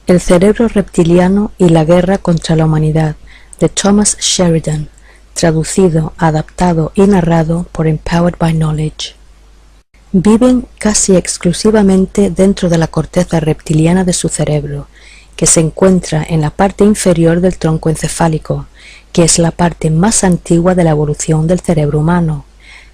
El cerebro reptiliano y la guerra contra la humanidad, de Thomas Sheridan, traducido, adaptado y narrado por Empowered by Knowledge. Viven casi exclusivamente dentro de la corteza reptiliana de su cerebro, que se encuentra en la parte inferior del tronco encefálico, que es la parte más antigua de la evolución del cerebro humano.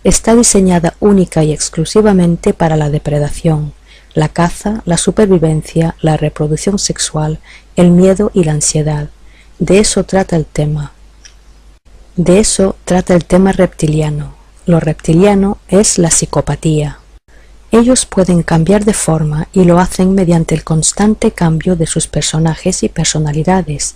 Está diseñada única y exclusivamente para la depredación, la caza, la supervivencia, la reproducción sexual, el miedo y la ansiedad. De eso trata el tema. De eso trata el tema reptiliano. Lo reptiliano es la psicopatía. Ellos pueden cambiar de forma y lo hacen mediante el constante cambio de sus personajes y personalidades.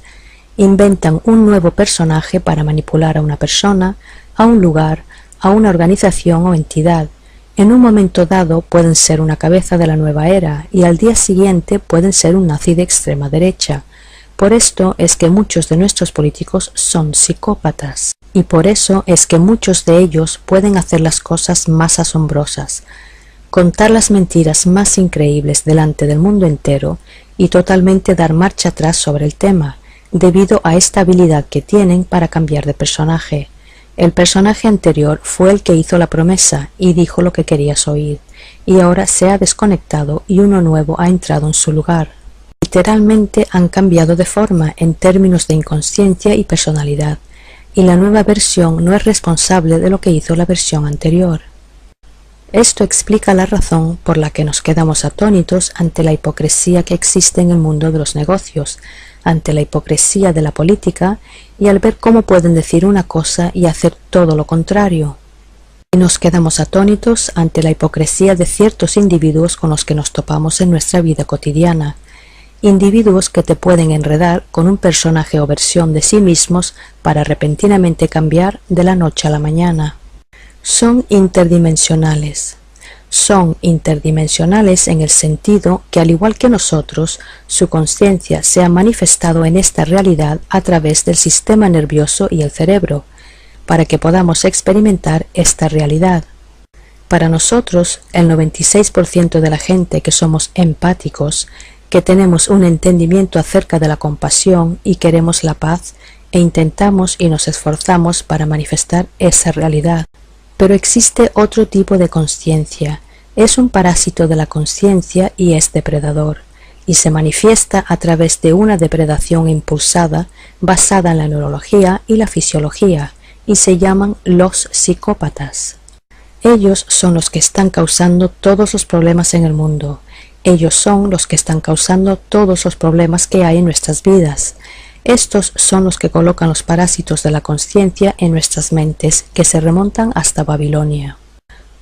Inventan un nuevo personaje para manipular a una persona, a un lugar, a una organización o entidad. En un momento dado pueden ser una cabeza de la nueva era y al día siguiente pueden ser un nazi de extrema derecha. Por esto es que muchos de nuestros políticos son psicópatas. Y por eso es que muchos de ellos pueden hacer las cosas más asombrosas, contar las mentiras más increíbles delante del mundo entero y totalmente dar marcha atrás sobre el tema, debido a esta habilidad que tienen para cambiar de personaje. El personaje anterior fue el que hizo la promesa y dijo lo que querías oír, y ahora se ha desconectado y uno nuevo ha entrado en su lugar. Literalmente han cambiado de forma en términos de inconsciencia y personalidad, y la nueva versión no es responsable de lo que hizo la versión anterior. Esto explica la razón por la que nos quedamos atónitos ante la hipocresía que existe en el mundo de los negocios, ante la hipocresía de la política y al ver cómo pueden decir una cosa y hacer todo lo contrario. Y nos quedamos atónitos ante la hipocresía de ciertos individuos con los que nos topamos en nuestra vida cotidiana, individuos que te pueden enredar con un personaje o versión de sí mismos para repentinamente cambiar de la noche a la mañana. Son interdimensionales. Son interdimensionales en el sentido que, al igual que nosotros, su conciencia se ha manifestado en esta realidad a través del sistema nervioso y el cerebro, para que podamos experimentar esta realidad. Para nosotros, el 96% de la gente que somos empáticos, que tenemos un entendimiento acerca de la compasión y queremos la paz, e intentamos y nos esforzamos para manifestar esa realidad. Pero existe otro tipo de conciencia, es un parásito de la conciencia y es depredador, y se manifiesta a través de una depredación impulsada basada en la neurología y la fisiología, y se llaman los psicópatas. Ellos son los que están causando todos los problemas en el mundo, ellos son los que están causando todos los problemas que hay en nuestras vidas. Estos son los que colocan los parásitos de la conciencia en nuestras mentes, que se remontan hasta Babilonia.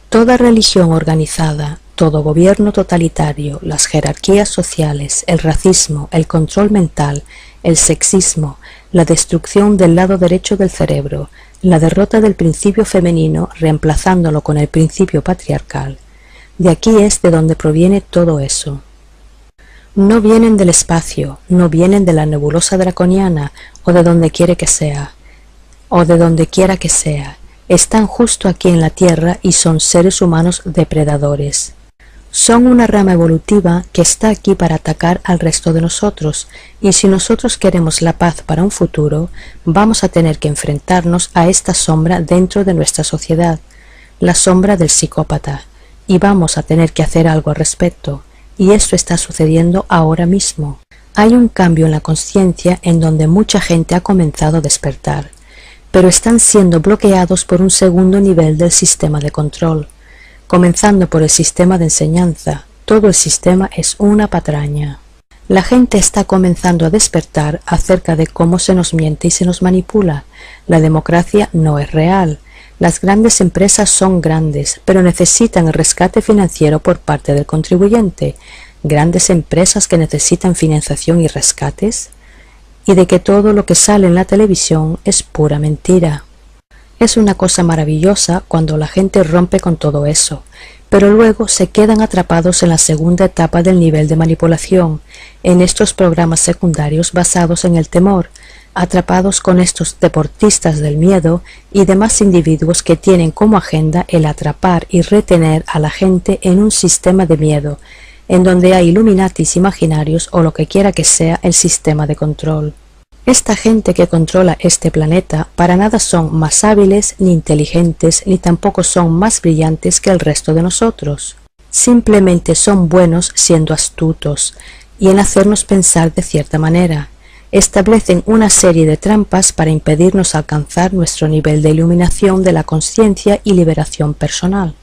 Toda religión organizada, todo gobierno totalitario, las jerarquías sociales, el racismo, el control mental, el sexismo, la destrucción del lado derecho del cerebro, la derrota del principio femenino reemplazándolo con el principio patriarcal. De aquí es de donde proviene todo eso. No vienen del espacio, no vienen de la nebulosa draconiana o de donde quiera que sea. Están justo aquí en la Tierra y son seres humanos depredadores. Son una rama evolutiva que está aquí para atacar al resto de nosotros, y si nosotros queremos la paz para un futuro, vamos a tener que enfrentarnos a esta sombra dentro de nuestra sociedad, la sombra del psicópata, y vamos a tener que hacer algo al respecto. Y esto está sucediendo ahora mismo. Hay un cambio en la conciencia en donde mucha gente ha comenzado a despertar, pero están siendo bloqueados por un segundo nivel del sistema de control, comenzando por el sistema de enseñanza. Todo el sistema es una patraña. La gente está comenzando a despertar acerca de cómo se nos miente y se nos manipula. La democracia no es real. Las grandes empresas son grandes, pero necesitan el rescate financiero por parte del contribuyente. Grandes empresas que necesitan financiación y rescates. Y de que todo lo que sale en la televisión es pura mentira. Es una cosa maravillosa cuando la gente rompe con todo eso, pero luego se quedan atrapados en la segunda etapa del nivel de manipulación, en estos programas secundarios basados en el temor, atrapados con estos deportistas del miedo y demás individuos que tienen como agenda el atrapar y retener a la gente en un sistema de miedo, en donde hay Illuminatis imaginarios o lo que quiera que sea el sistema de control. Esta gente que controla este planeta para nada son más hábiles, ni inteligentes, ni tampoco son más brillantes que el resto de nosotros. Simplemente son buenos siendo astutos y en hacernos pensar de cierta manera. Establecen una serie de trampas para impedirnos alcanzar nuestro nivel de iluminación de la consciencia y liberación personal.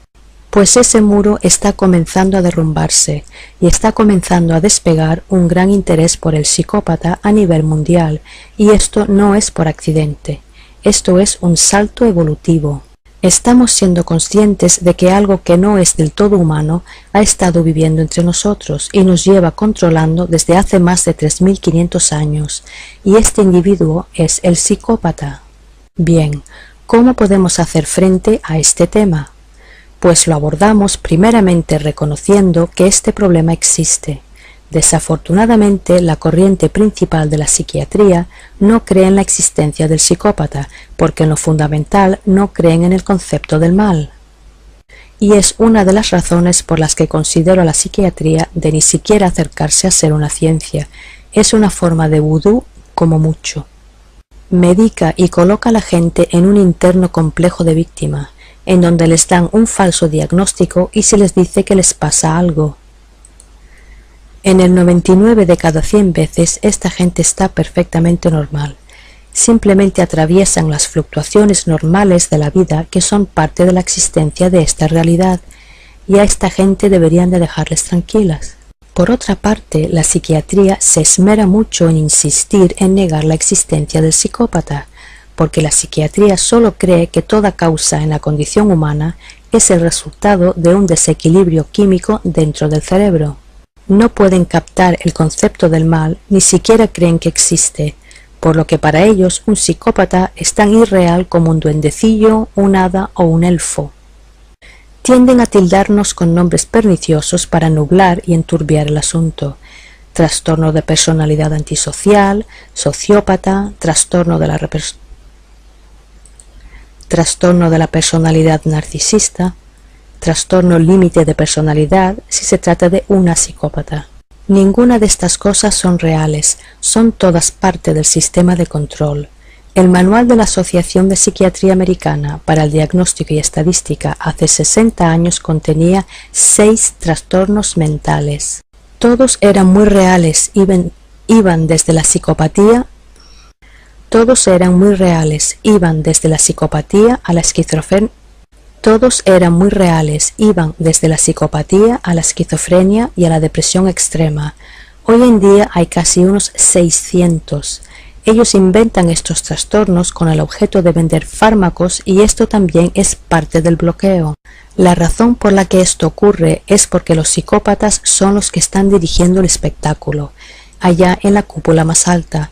Pues ese muro está comenzando a derrumbarse y está comenzando a despegar un gran interés por el psicópata a nivel mundial, y esto no es por accidente, esto es un salto evolutivo. Estamos siendo conscientes de que algo que no es del todo humano ha estado viviendo entre nosotros y nos lleva controlando desde hace más de 3500 años, y este individuo es el psicópata. Bien, ¿cómo podemos hacer frente a este tema? Pues lo abordamos primeramente reconociendo que este problema existe. Desafortunadamente, la corriente principal de la psiquiatría no cree en la existencia del psicópata, porque en lo fundamental no creen en el concepto del mal. Y es una de las razones por las que considero a la psiquiatría de ni siquiera acercarse a ser una ciencia. Es una forma de vudú como mucho. Medica y coloca a la gente en un interno complejo de víctima, en donde les dan un falso diagnóstico y se les dice que les pasa algo. En el 99 de cada 100 veces esta gente está perfectamente normal. Simplemente atraviesan las fluctuaciones normales de la vida que son parte de la existencia de esta realidad, y a esta gente deberían de dejarles tranquilas. Por otra parte, la psiquiatría se esmera mucho en insistir en negar la existencia del psicópata, porque la psiquiatría solo cree que toda causa en la condición humana es el resultado de un desequilibrio químico dentro del cerebro. No pueden captar el concepto del mal, ni siquiera creen que existe, por lo que para ellos un psicópata es tan irreal como un duendecillo, un hada o un elfo. Tienden a tildarnos con nombres perniciosos para nublar y enturbiar el asunto. Trastorno de personalidad antisocial, sociópata, trastorno de la personalidad narcisista, trastorno límite de personalidad si se trata de una psicópata. Ninguna de estas cosas son reales, son todas parte del sistema de control. El manual de la Asociación de Psiquiatría Americana para el Diagnóstico y Estadística hace 60 años contenía 6 trastornos mentales. Todos eran muy reales, iban desde la psicopatía a la esquizofrenia. Todos eran muy reales, iban desde la psicopatía a la esquizofrenia y a la depresión extrema. Hoy en día hay casi unos 600. Ellos inventan estos trastornos con el objeto de vender fármacos, y esto también es parte del bloqueo. La razón por la que esto ocurre es porque los psicópatas son los que están dirigiendo el espectáculo, allá en la cúpula más alta.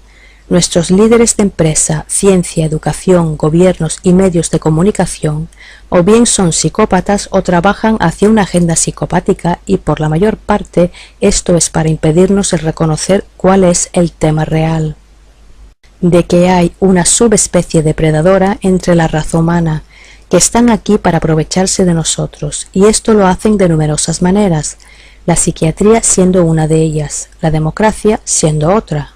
Nuestros líderes de empresa, ciencia, educación, gobiernos y medios de comunicación o bien son psicópatas o trabajan hacia una agenda psicopática, y por la mayor parte esto es para impedirnos el reconocer cuál es el tema real. De que hay una subespecie depredadora entre la raza humana, que están aquí para aprovecharse de nosotros, y esto lo hacen de numerosas maneras, la psiquiatría siendo una de ellas, la democracia siendo otra.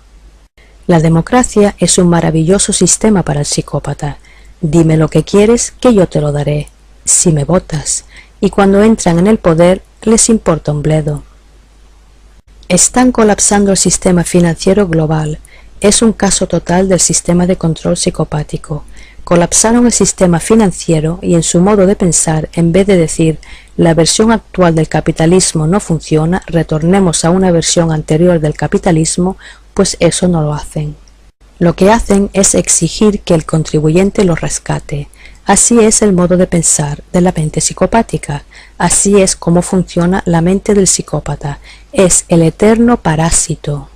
La democracia es un maravilloso sistema para el psicópata. Dime lo que quieres, que yo te lo daré, si me votas, y cuando entran en el poder les importa un bledo. Están colapsando el sistema financiero global. Es un caso total del sistema de control psicopático. Colapsaron el sistema financiero y en su modo de pensar, en vez de decir la versión actual del capitalismo no funciona, retornemos a una versión anterior del capitalismo, pues eso no lo hacen. Lo que hacen es exigir que el contribuyente lo rescate. Así es el modo de pensar de la mente psicopática. Así es como funciona la mente del psicópata. Es el eterno parásito.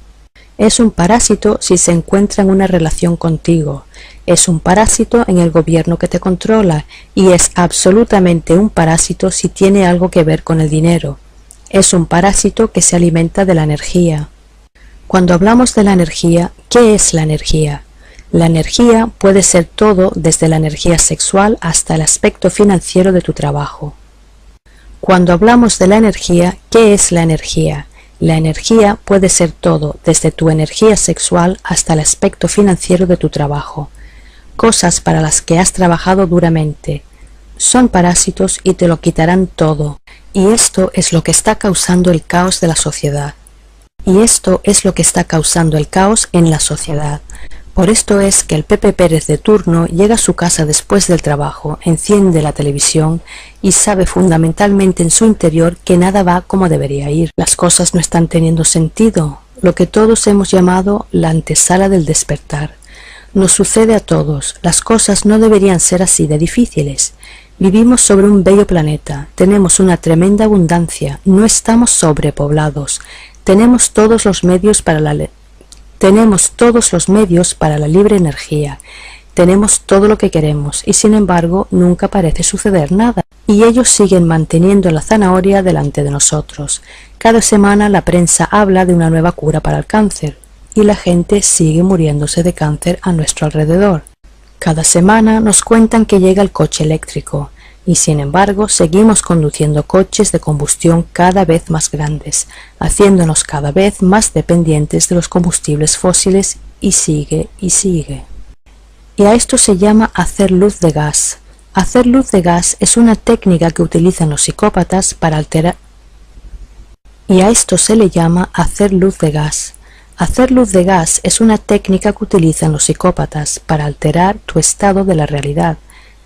Es un parásito si se encuentra en una relación contigo. Es un parásito en el gobierno que te controla, y es absolutamente un parásito si tiene algo que ver con el dinero. Es un parásito que se alimenta de la energía. Cuando hablamos de la energía, ¿qué es la energía? La energía puede ser todo, desde la energía sexual hasta el aspecto financiero de tu trabajo. Cuando hablamos de la energía, ¿qué es la energía? La energía puede ser todo, desde tu energía sexual hasta el aspecto financiero de tu trabajo. Cosas para las que has trabajado duramente. Son parásitos y te lo quitarán todo. Y esto es lo que está causando el caos de la sociedad. Y esto es lo que está causando el caos en la sociedad. Por esto es que el Pepe Pérez de turno llega a su casa después del trabajo, enciende la televisión y sabe fundamentalmente en su interior que nada va como debería ir. Las cosas no están teniendo sentido, lo que todos hemos llamado la antesala del despertar. Nos sucede a todos, las cosas no deberían ser así de difíciles. Vivimos sobre un bello planeta, tenemos una tremenda abundancia, no estamos sobrepoblados, tenemos todos los medios para la libre energía, tenemos todo lo que queremos y sin embargo nunca parece suceder nada. Y ellos siguen manteniendo la zanahoria delante de nosotros. Cada semana la prensa habla de una nueva cura para el cáncer y la gente sigue muriéndose de cáncer a nuestro alrededor. Cada semana nos cuentan que llega el coche eléctrico y sin embargo seguimos conduciendo coches de combustión cada vez más grandes, haciéndonos cada vez más dependientes de los combustibles fósiles y sigue y sigue. Y a esto se llama hacer luz de gas. Hacer luz de gas es una técnica que utilizan los psicópatas para alterar. Y a esto se le llama hacer luz de gas. Hacer luz de gas es una técnica que utilizan los psicópatas para alterar tu estado de la realidad,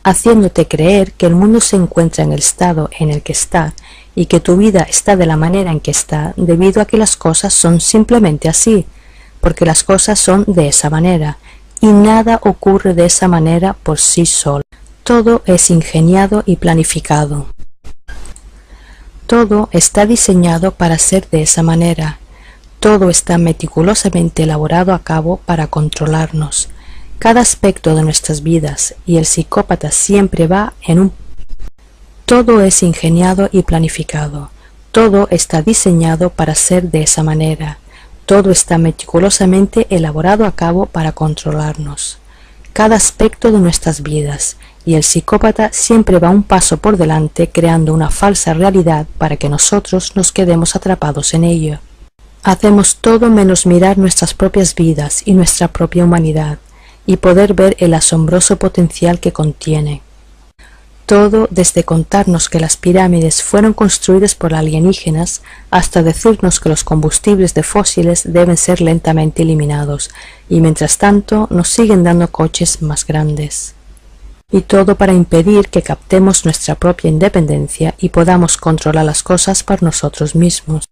haciéndote creer que el mundo se encuentra en el estado en el que está y que tu vida está de la manera en que está debido a que las cosas son simplemente así, porque las cosas son de esa manera y nada ocurre de esa manera por sí solo. Todo es ingeniado y planificado. Todo está diseñado para ser de esa manera. Todo está meticulosamente elaborado a cabo para controlarnos. Cada aspecto de nuestras vidas y el psicópata siempre va en un... Todo es ingeniado y planificado. Todo está diseñado para ser de esa manera. Todo está meticulosamente elaborado a cabo para controlarnos. Cada aspecto de nuestras vidas y el psicópata siempre va un paso por delante creando una falsa realidad para que nosotros nos quedemos atrapados en ello. Hacemos todo menos mirar nuestras propias vidas y nuestra propia humanidad y poder ver el asombroso potencial que contiene. Todo desde contarnos que las pirámides fueron construidas por alienígenas hasta decirnos que los combustibles de fósiles deben ser lentamente eliminados y mientras tanto nos siguen dando coches más grandes. Y todo para impedir que captemos nuestra propia independencia y podamos controlar las cosas por nosotros mismos.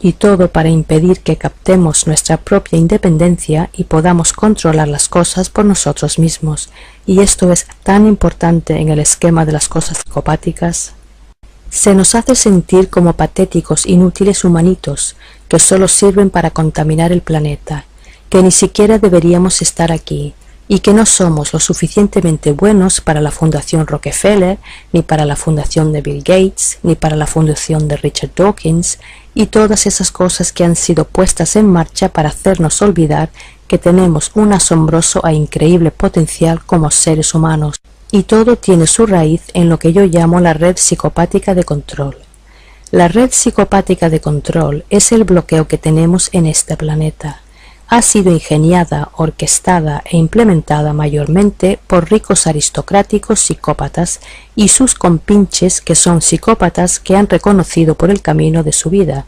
Y todo para impedir que captemos nuestra propia independencia y podamos controlar las cosas por nosotros mismos. Y esto es tan importante en el esquema de las cosas psicopáticas. Se nos hace sentir como patéticos, inútiles humanitos, que solo sirven para contaminar el planeta, que ni siquiera deberíamos estar aquí, y que no somos lo suficientemente buenos para la Fundación Rockefeller, ni para la Fundación de Bill Gates, ni para la Fundación de Richard Dawkins, y todas esas cosas que han sido puestas en marcha para hacernos olvidar que tenemos un asombroso e increíble potencial como seres humanos. Y todo tiene su raíz en lo que yo llamo la red psicopática de control. La red psicopática de control es el bloqueo que tenemos en este planeta. Ha sido ingeniada, orquestada e implementada mayormente por ricos aristocráticos psicópatas y sus compinches que son psicópatas que han reconocido por el camino de su vida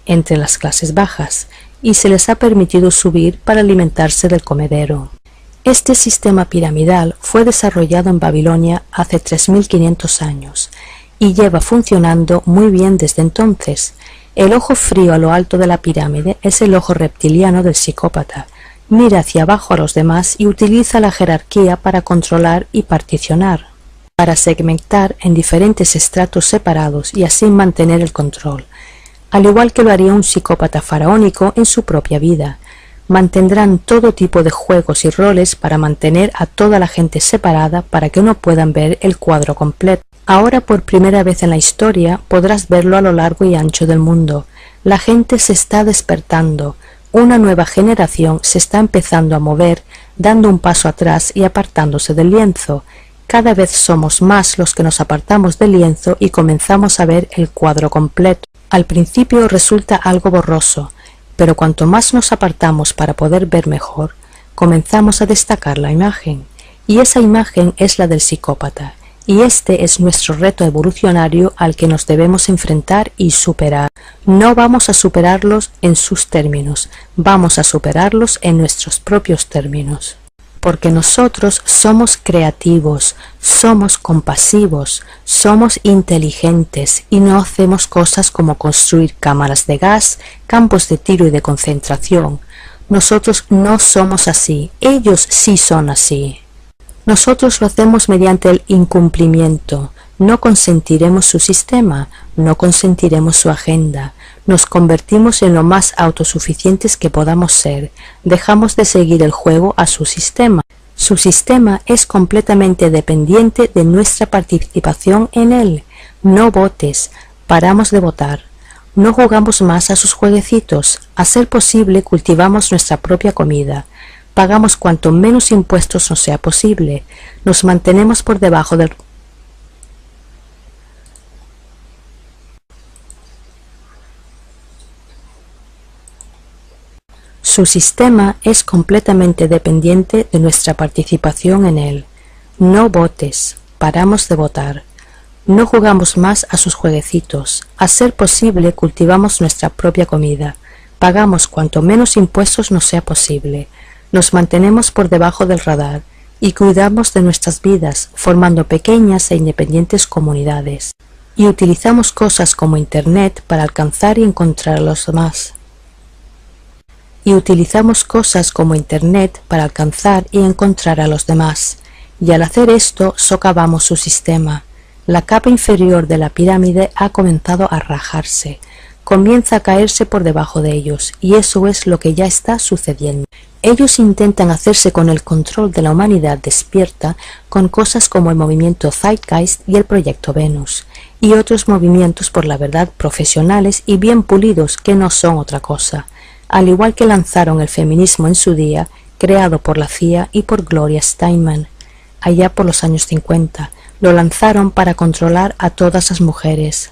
entre las clases bajas y se les ha permitido subir para alimentarse del comedero. Este sistema piramidal fue desarrollado en Babilonia hace 3500 años y lleva funcionando muy bien desde entonces. El ojo frío a lo alto de la pirámide es el ojo reptiliano del psicópata. Mira hacia abajo a los demás y utiliza la jerarquía para controlar y particionar, para segmentar en diferentes estratos separados y así mantener el control, al igual que lo haría un psicópata faraónico en su propia vida. Mantendrán todo tipo de juegos y roles para mantener a toda la gente separada para que no puedan ver el cuadro completo. Ahora por primera vez en la historia podrás verlo a lo largo y ancho del mundo. La gente se está despertando, una nueva generación se está empezando a mover, dando un paso atrás y apartándose del lienzo. Cada vez somos más los que nos apartamos del lienzo y comenzamos a ver el cuadro completo. Al principio resulta algo borroso, pero cuanto más nos apartamos para poder ver mejor, comenzamos a destacar la imagen. Y esa imagen es la del psicópata. Y este es nuestro reto evolucionario al que nos debemos enfrentar y superar. No vamos a superarlos en sus términos, vamos a superarlos en nuestros propios términos. Porque nosotros somos creativos, somos compasivos, somos inteligentes y no hacemos cosas como construir cámaras de gas, campos de tiro y de concentración. Nosotros no somos así, ellos sí son así. Nosotros lo hacemos mediante el incumplimiento. No consentiremos su sistema, no consentiremos su agenda. Nos convertimos en lo más autosuficientes que podamos ser. Dejamos de seguir el juego a su sistema. Su sistema es completamente dependiente de nuestra participación en él. No votes, paramos de votar. No jugamos más a sus jueguecitos. A ser posible, cultivamos nuestra propia comida. Pagamos cuanto menos impuestos nos sea posible. Nos mantenemos por debajo del... Su sistema es completamente dependiente de nuestra participación en él. No votes, paramos de votar. No jugamos más a sus jueguecitos. A ser posible, cultivamos nuestra propia comida. Pagamos cuanto menos impuestos nos sea posible. Nos mantenemos por debajo del radar y cuidamos de nuestras vidas, formando pequeñas e independientes comunidades. Y utilizamos cosas como Internet para alcanzar y encontrar a los demás. Y al hacer esto, socavamos su sistema. La capa inferior de la pirámide ha comenzado a rajarse. Comienza a caerse por debajo de ellos, y eso es lo que ya está sucediendo. Ellos intentan hacerse con el control de la humanidad despierta con cosas como el movimiento Zeitgeist y el proyecto Venus, y otros movimientos por la verdad profesionales y bien pulidos que no son otra cosa, al igual que lanzaron el feminismo en su día, creado por la CIA y por Gloria Steinem, allá por los años 50, lo lanzaron para controlar a todas las mujeres.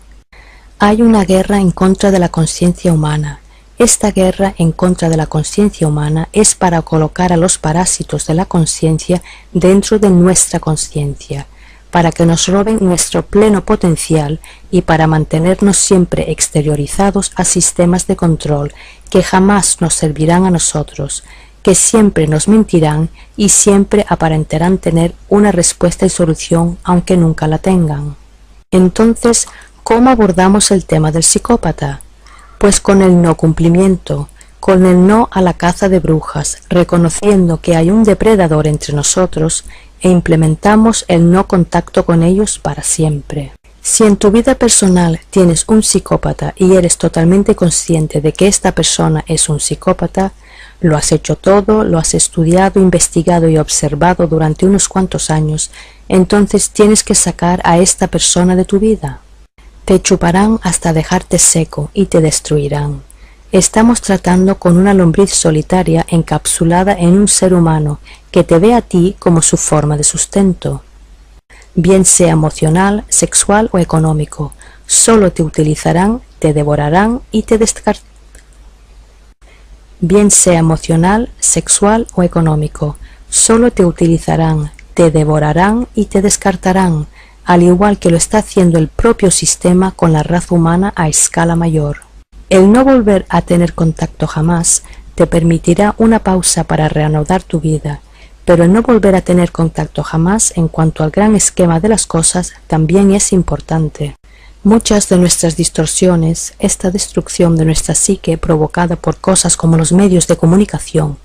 Hay una guerra en contra de la conciencia humana. Esta guerra en contra de la conciencia humana es para colocar a los parásitos de la conciencia dentro de nuestra conciencia, para que nos roben nuestro pleno potencial y para mantenernos siempre exteriorizados a sistemas de control que jamás nos servirán a nosotros, que siempre nos mentirán y siempre aparentarán tener una respuesta y solución aunque nunca la tengan. Entonces, ¿cómo abordamos el tema del psicópata? Pues con el no cumplimiento, con el no a la caza de brujas, reconociendo que hay un depredador entre nosotros e implementamos el no contacto con ellos para siempre. Si en tu vida personal tienes un psicópata y eres totalmente consciente de que esta persona es un psicópata, lo has hecho todo, lo has estudiado, investigado y observado durante unos cuantos años, entonces tienes que sacar a esta persona de tu vida. Te chuparán hasta dejarte seco y te destruirán. Estamos tratando con una lombriz solitaria encapsulada en un ser humano que te ve a ti como su forma de sustento. Bien sea emocional, sexual o económico, solo te utilizarán, te devorarán y te descartarán. Bien sea emocional, sexual o económico, solo te utilizarán, te devorarán y te descartarán, al igual que lo está haciendo el propio sistema con la raza humana a escala mayor. El no volver a tener contacto jamás te permitirá una pausa para reanudar tu vida, pero el no volver a tener contacto jamás en cuanto al gran esquema de las cosas también es importante. Muchas de nuestras distorsiones, esta destrucción de nuestra psique provocada por cosas como los medios de comunicación,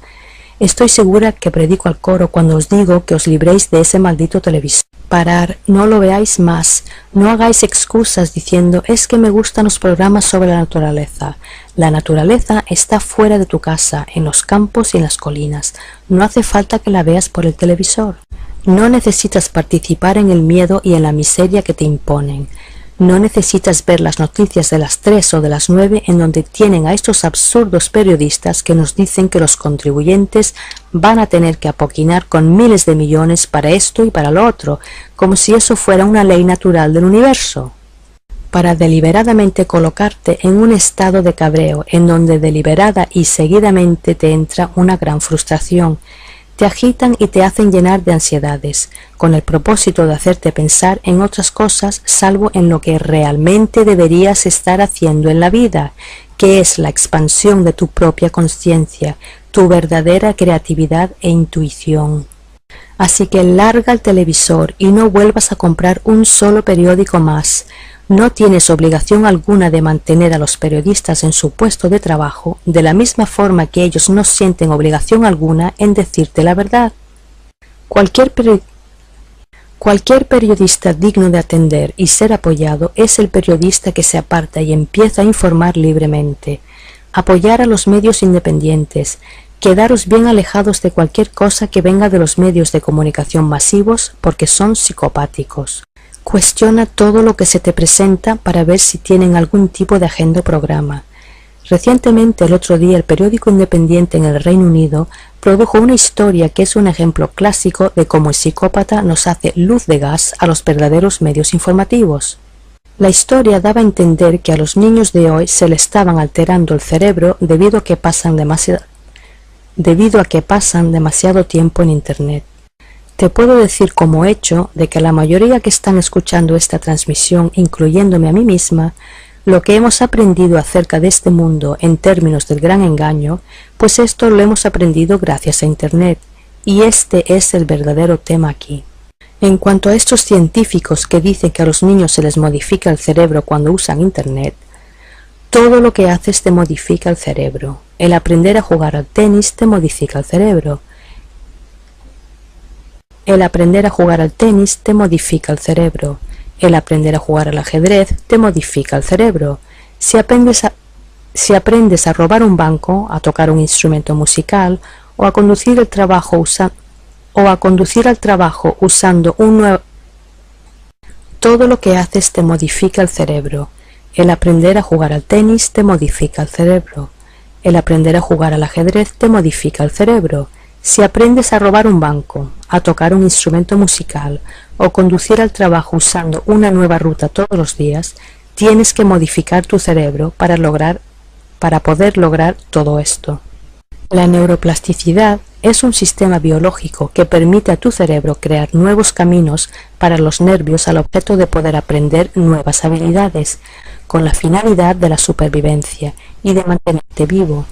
estoy segura que predico al coro cuando os digo que os libréis de ese maldito televisor. Parar, no lo veáis más, no hagáis excusas diciendo es que me gustan los programas sobre la naturaleza. La naturaleza está fuera de tu casa, en los campos y en las colinas. No hace falta que la veas por el televisor. No necesitas participar en el miedo y en la miseria que te imponen. No necesitas ver las noticias de las 3 o de las 9 en donde tienen a estos absurdos periodistas que nos dicen que los contribuyentes van a tener que apoquinar con miles de millones para esto y para lo otro, como si eso fuera una ley natural del universo, para deliberadamente colocarte en un estado de cabreo en donde deliberada y seguidamente te entra una gran frustración. Te agitan y te hacen llenar de ansiedades, con el propósito de hacerte pensar en otras cosas salvo en lo que realmente deberías estar haciendo en la vida, que es la expansión de tu propia conciencia, tu verdadera creatividad e intuición. Así que larga el televisor y no vuelvas a comprar un solo periódico más. No tienes obligación alguna de mantener a los periodistas en su puesto de trabajo, de la misma forma que ellos no sienten obligación alguna en decirte la verdad. Cualquier periodista digno de atender y ser apoyado es el periodista que se aparta y empieza a informar libremente. Apoyar a los medios independientes. Quedaros bien alejados de cualquier cosa que venga de los medios de comunicación masivos porque son psicopáticos. Cuestiona todo lo que se te presenta para ver si tienen algún tipo de agenda o programa. Recientemente, el otro día, el periódico independiente en el Reino Unido produjo una historia que es un ejemplo clásico de cómo el psicópata nos hace luz de gas a los verdaderos medios informativos. La historia daba a entender que a los niños de hoy se le estaban alterando el cerebro debido a que pasan demasiado tiempo en Internet. Te puedo decir como hecho de que la mayoría que están escuchando esta transmisión, incluyéndome a mí misma, lo que hemos aprendido acerca de este mundo en términos del gran engaño, pues esto lo hemos aprendido gracias a Internet, y este es el verdadero tema aquí. En cuanto a estos científicos que dicen que a los niños se les modifica el cerebro cuando usan Internet, todo lo que haces te modifica el cerebro. El aprender a jugar al tenis te modifica el cerebro. El aprender a jugar al tenis te modifica el cerebro. El aprender a jugar al ajedrez te modifica el cerebro. Si aprendes a robar un banco, a tocar un instrumento musical o a conducir al trabajo usando un nuevo... Todo lo que haces te modifica el cerebro. El aprender a jugar al tenis te modifica el cerebro. El aprender a jugar al ajedrez te modifica el cerebro. Si aprendes a robar un banco, a tocar un instrumento musical o conducir al trabajo usando una nueva ruta todos los días, tienes que modificar tu cerebro para poder lograr todo esto. La neuroplasticidad es un sistema biológico que permite a tu cerebro crear nuevos caminos para los nervios al objeto de poder aprender nuevas habilidades, con la finalidad de la supervivencia y de mantenerte vivo.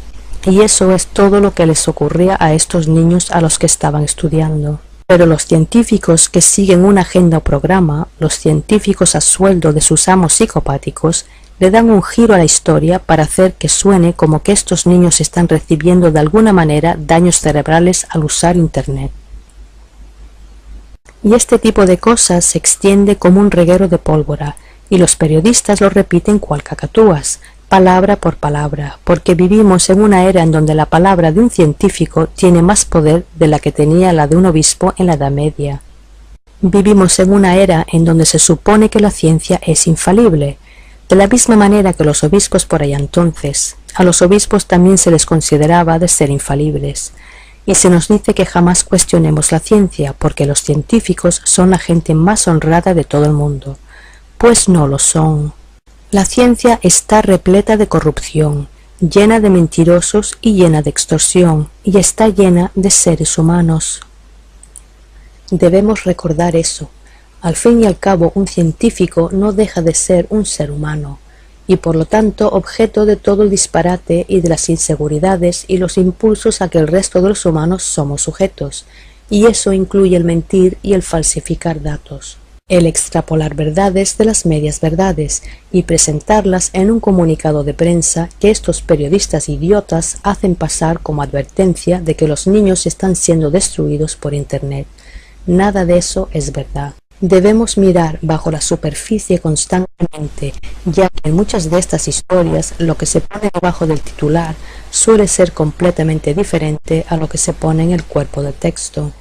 Y eso es todo lo que les ocurría a estos niños a los que estaban estudiando. Pero los científicos que siguen una agenda o programa, los científicos a sueldo de sus amos psicopáticos, le dan un giro a la historia para hacer que suene como que estos niños están recibiendo de alguna manera daños cerebrales al usar Internet. Y este tipo de cosas se extiende como un reguero de pólvora, y los periodistas lo repiten cual cacatúas, palabra por palabra, porque vivimos en una era en donde la palabra de un científico tiene más poder de la que tenía la de un obispo en la Edad Media. Vivimos en una era en donde se supone que la ciencia es infalible, de la misma manera que los obispos por allá entonces. A los obispos también se les consideraba de ser infalibles, y se nos dice que jamás cuestionemos la ciencia, porque los científicos son la gente más honrada de todo el mundo. Pues no lo son. La ciencia está repleta de corrupción, llena de mentirosos y llena de extorsión, y está llena de seres humanos. Debemos recordar eso. Al fin y al cabo, un científico no deja de ser un ser humano, y por lo tanto objeto de todo el disparate y de las inseguridades y los impulsos a que el resto de los humanos somos sujetos, y eso incluye el mentir y el falsificar datos, el extrapolar verdades de las medias verdades y presentarlas en un comunicado de prensa que estos periodistas idiotas hacen pasar como advertencia de que los niños están siendo destruidos por Internet. Nada de eso es verdad. Debemos mirar bajo la superficie constantemente, ya que en muchas de estas historias lo que se pone debajo del titular suele ser completamente diferente a lo que se pone en el cuerpo del texto.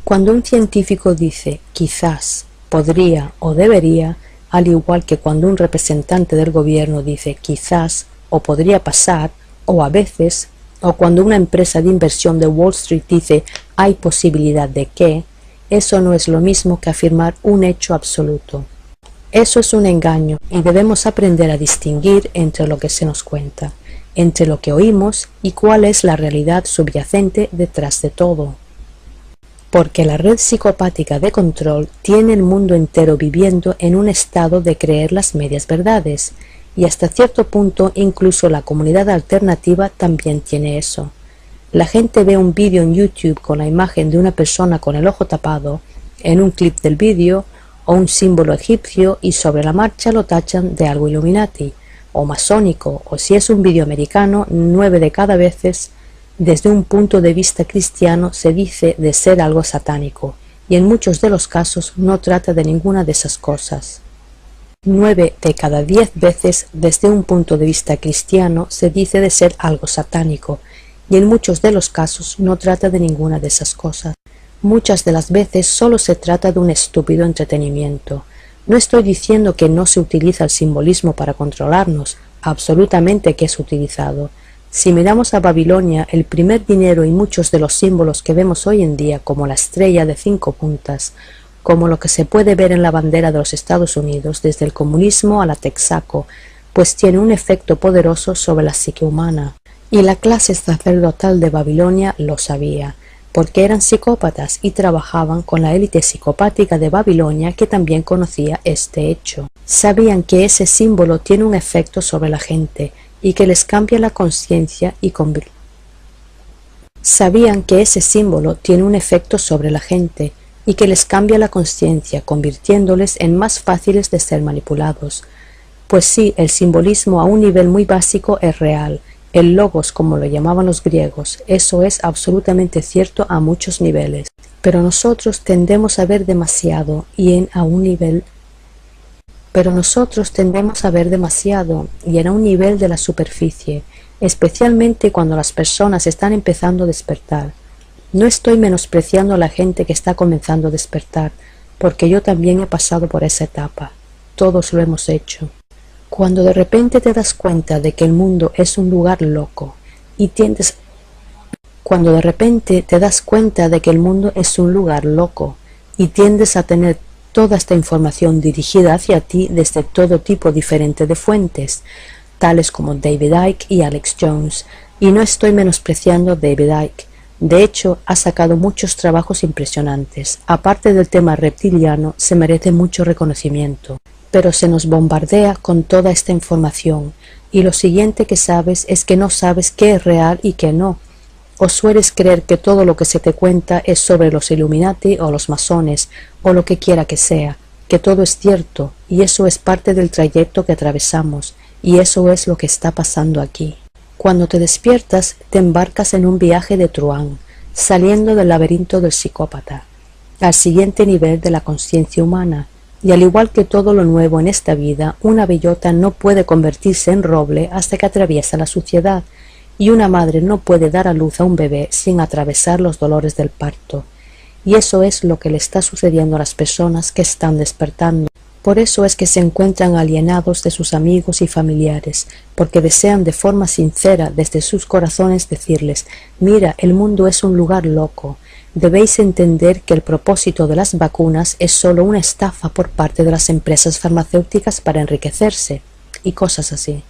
Cuando un científico dice quizás, podría o debería, al igual que cuando un representante del gobierno dice quizás o podría pasar o a veces, o cuando una empresa de inversión de Wall Street dice hay posibilidad de que, eso no es lo mismo que afirmar un hecho absoluto. Eso es un engaño y debemos aprender a distinguir entre lo que se nos cuenta, entre lo que oímos y cuál es la realidad subyacente detrás de todo. Porque la red psicopática de control tiene el mundo entero viviendo en un estado de creer las medias verdades, y hasta cierto punto incluso la comunidad alternativa también tiene eso. La gente ve un vídeo en YouTube con la imagen de una persona con el ojo tapado, en un clip del vídeo, o un símbolo egipcio y sobre la marcha lo tachan de algo Illuminati, o masónico, o si es un vídeo americano, 9 de cada veces, desde un punto de vista cristiano se dice de ser algo satánico, y en muchos de los casos no trata de ninguna de esas cosas. 9 de cada 10 veces desde un punto de vista cristiano se dice de ser algo satánico, y en muchos de los casos no trata de ninguna de esas cosas. Muchas de las veces solo se trata de un estúpido entretenimiento. No estoy diciendo que no se utiliza el simbolismo para controlarnos, absolutamente que es utilizado. Si miramos a Babilonia, el primer dinero y muchos de los símbolos que vemos hoy en día, como la estrella de 5 puntas, como lo que se puede ver en la bandera de los Estados Unidos, desde el comunismo a la Texaco, pues tiene un efecto poderoso sobre la psique humana. Y la clase sacerdotal de Babilonia lo sabía, porque eran psicópatas y trabajaban con la élite psicopática de Babilonia que también conocía este hecho. Sabían que ese símbolo tiene un efecto sobre la gente y que les cambia la conciencia y Sabían que ese símbolo tiene un efecto sobre la gente y que les cambia la conciencia, convirtiéndoles en más fáciles de ser manipulados. Pues sí, el simbolismo a un nivel muy básico es real. El logos, como lo llamaban los griegos, eso es absolutamente cierto a muchos niveles. Pero nosotros tendemos a ver demasiado y a un nivel de la superficie, especialmente cuando las personas están empezando a despertar. No estoy menospreciando a la gente que está comenzando a despertar, porque yo también he pasado por esa etapa. Todos lo hemos hecho. Cuando de repente te das cuenta de que el mundo es un lugar loco y tiendes a tener toda esta información dirigida hacia ti desde todo tipo diferente de fuentes, tales como David Icke y Alex Jones, y no estoy menospreciando a David Icke. De hecho, ha sacado muchos trabajos impresionantes. Aparte del tema reptiliano, se merece mucho reconocimiento. Pero se nos bombardea con toda esta información, y lo siguiente que sabes es que no sabes qué es real y qué no. O sueles creer que todo lo que se te cuenta es sobre los Illuminati o los masones, o lo que quiera que sea, que todo es cierto, y eso es parte del trayecto que atravesamos, y eso es lo que está pasando aquí. Cuando te despiertas, te embarcas en un viaje de truán, saliendo del laberinto del psicópata, al siguiente nivel de la conciencia humana, y al igual que todo lo nuevo en esta vida, una bellota no puede convertirse en roble hasta que atraviesa la suciedad, y una madre no puede dar a luz a un bebé sin atravesar los dolores del parto. Y eso es lo que le está sucediendo a las personas que están despertando. Por eso es que se encuentran alienados de sus amigos y familiares, porque desean de forma sincera desde sus corazones decirles: mira, el mundo es un lugar loco. Debéis entender que el propósito de las vacunas es solo una estafa por parte de las empresas farmacéuticas para enriquecerse, y cosas así.